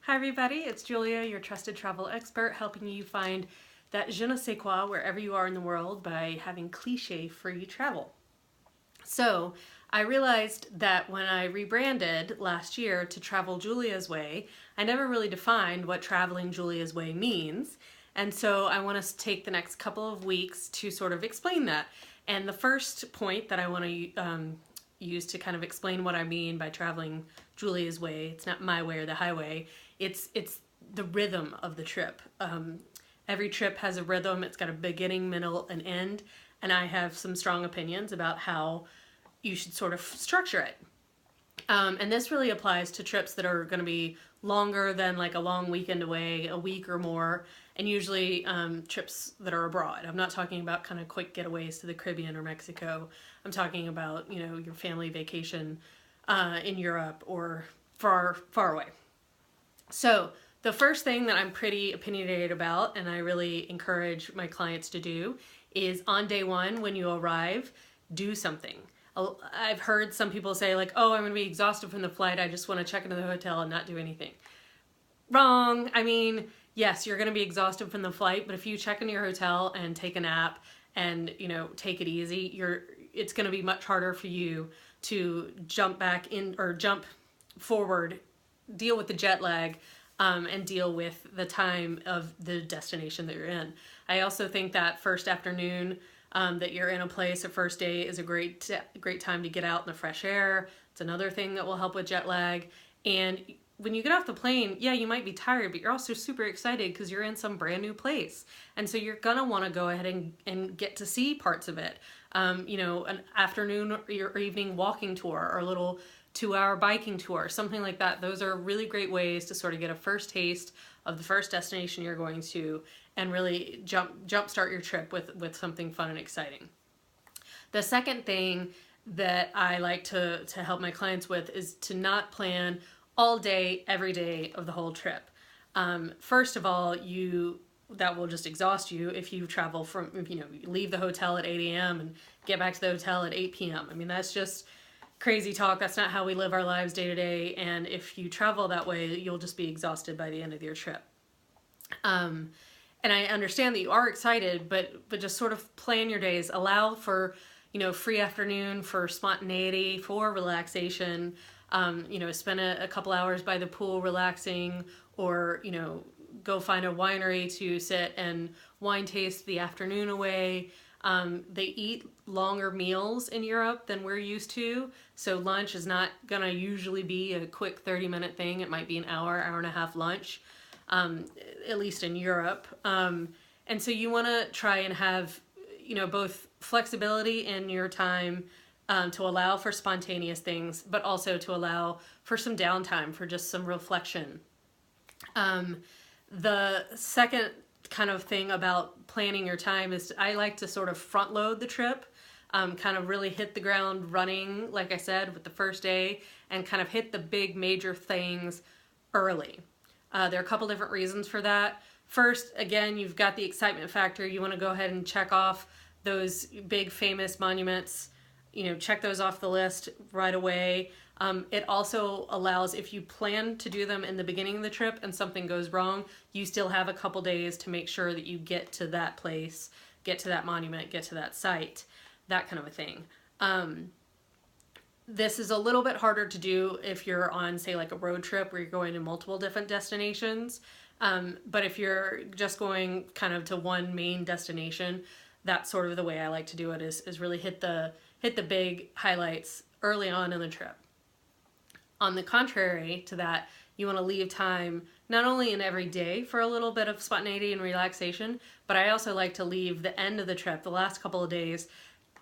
Hi everybody, it's Julia, your trusted travel expert, helping you find that je ne sais quoi wherever you are in the world by having cliche-free travel. So I realized that when I rebranded last year to Travel Julia's Way, I never really defined what traveling Julia's Way means. And so I want to take the next couple of weeks to sort of explain that. And the first point that I want to use to kind of explain what I mean by traveling Julia's Way, it's not my way or the highway, it's the rhythm of the trip. Every trip has a rhythm. It's got a beginning, middle, and end. And I have some strong opinions about how you should sort of structure it. And this really applies to trips that are going to be longer than like a long weekend away, a week or more, and usually trips that are abroad. I'm not talking about kind of quick getaways to the Caribbean or Mexico. I'm talking about, you know, your family vacation in Europe or far, far away. So the first thing that I'm pretty opinionated about, and I really encourage my clients to do, is on day one when you arrive, do something. I've heard some people say like, oh, I'm going to be exhausted from the flight. I just want to check into the hotel and not do anything. Wrong. I mean, yes, you're going to be exhausted from the flight, but if you check into your hotel and take a nap and, you know, take it easy, it's going to be much harder for you to jump back in or jump forward, deal with the jet lag, and deal with the time of the destination that you're in. I also think that first afternoon that you're in a place, a first day, is a great time to get out in the fresh air. It's another thing that will help with jet lag. And when you get off the plane, yeah, you might be tired, but you're also super excited because you're in some brand new place. And so you're gonna want to go ahead and get to see parts of it. You know, an afternoon or evening walking tour or a little 2-hour biking tour, something like that. Those are really great ways to sort of get a first taste of the first destination you're going to and really jumpstart your trip with something fun and exciting. The second thing that I like to help my clients with is to not plan all day, every day of the whole trip. First of all, that will just exhaust you if you travel from, you know, you leave the hotel at 8 a.m. and get back to the hotel at 8 p.m. I mean, that's just crazy talk. That's not how we live our lives day to day. And if you travel that way, you'll just be exhausted by the end of your trip. And I understand that you are excited, but just sort of plan your days. Allow for, you know, free afternoon, for spontaneity, for relaxation. You know, spend a couple hours by the pool relaxing, or, you know, go find a winery to sit and wine taste the afternoon away. They eat longer meals in Europe than we're used to. So lunch is not going to usually be a quick 30-minute thing. It might be an hour, hour and a half lunch, at least in Europe. And so you want to try and have, you know, both flexibility in your time to allow for spontaneous things, but also to allow for some downtime, for just some reflection. The second kind of thing about planning your time is I like to sort of front load the trip, kind of really hit the ground running, like I said, with the first day, and kind of hit the big major things early. There are a couple different reasons for that. First, again, you've got the excitement factor. You want to go ahead and check off those big famous monuments, you know, check those off the list right away. It also allows, if you plan to do them in the beginning of the trip and something goes wrong, you still have a couple days to make sure that you get to that place, get to that monument, get to that site, that kind of a thing. This is a little bit harder to do if you're on, say, like a road trip where you're going to multiple different destinations. But if you're just going kind of to one main destination, that's sort of the way I like to do it, is really hit the big highlights early on in the trip. On the contrary to that, you want to leave time not only in every day for a little bit of spontaneity and relaxation, but I also like to leave the end of the trip, the last couple of days,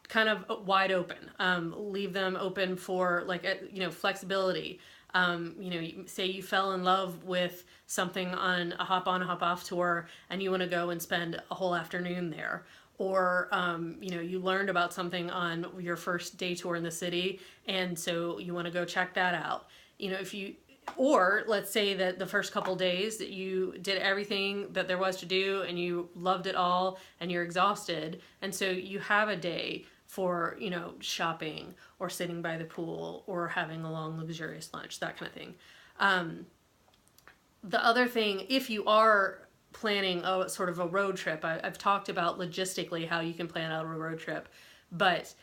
kind of wide open. Leave them open for, like, you know, flexibility. You know, say you fell in love with something on a hop on, hop off tour and you want to go and spend a whole afternoon there. Or, you know, you learned about something on your first day tour in the city, and so you want to go check that out. You know, or let's say that the first couple days that you did everything that there was to do and you loved it all and you're exhausted, and so you have a day for, you know, shopping or sitting by the pool or having a long luxurious lunch, that kind of thing. The other thing, if you are planning a sort of a road trip, I've talked about logistically how you can plan out a road trip, but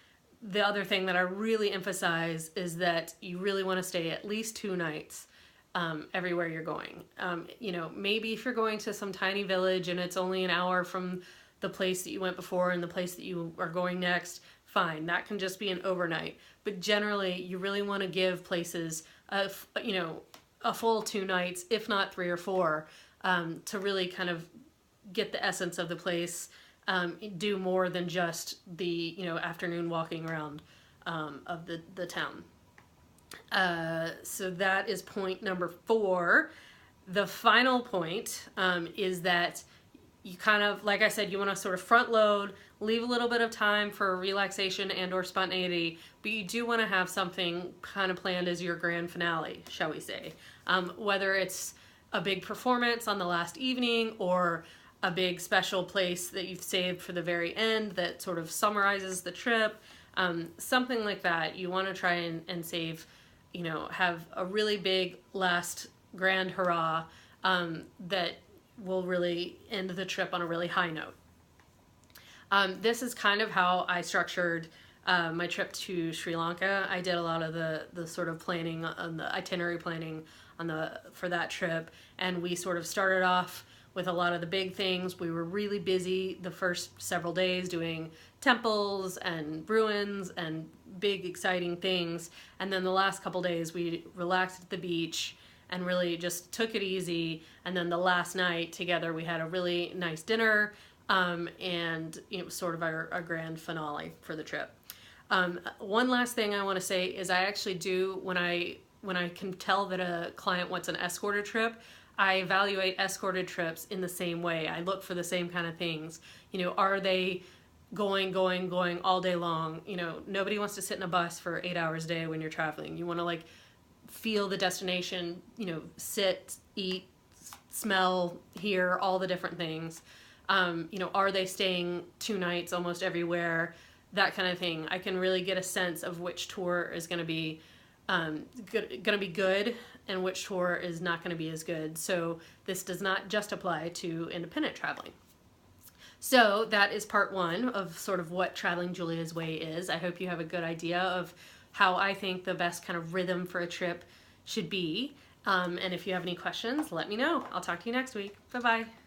the other thing that I really emphasize is that you really want to stay at least 2 nights everywhere you're going. You know, maybe if you're going to some tiny village and it's only an hour from the place that you went before and the place that you are going next, fine, that can just be an overnight. But generally, you really want to give places you know, a full 2 nights, if not 3 or 4, to really kind of get the essence of the place, do more than just the, you know, afternoon walking around of the town. So that is point number 4. The final point is that you kind of, like I said, you want to sort of front load, leave a little bit of time for relaxation and or spontaneity, but you do want to have something kind of planned as your grand finale, shall we say. Whether it's a big performance on the last evening or a big special place that you've saved for the very end that sort of summarizes the trip, something like that. You want to try and save, you know, have a really big last grand hurrah that will really end the trip on a really high note. This is kind of how I structured my trip to Sri Lanka. I did a lot of the sort of planning on the itinerary planning for that trip, and we sort of started off with a lot of the big things. We were really busy the first several days doing temples and ruins and big exciting things, and then the last couple days we relaxed at the beach and really just took it easy. And then the last night together we had a really nice dinner, and it was sort of our grand finale for the trip. One last thing I want to say is I actually do, when I can tell that a client wants an escorted trip, I evaluate escorted trips in the same way. I look for the same kind of things. You know, are they going all day long? You know, nobody wants to sit in a bus for 8 hours a day when you're traveling. You want to like feel the destination, you know, sit, eat, smell, hear all the different things. You know, are they staying 2 nights almost everywhere? That kind of thing. I can really get a sense of which tour is going to be good and which tour is not going to be as good. So this does not just apply to independent traveling. So that is part 1 of sort of what Traveling Julia's Way is. I hope you have a good idea of how I think the best kind of rhythm for a trip should be. And if you have any questions, let me know. I'll talk to you next week. Bye-bye.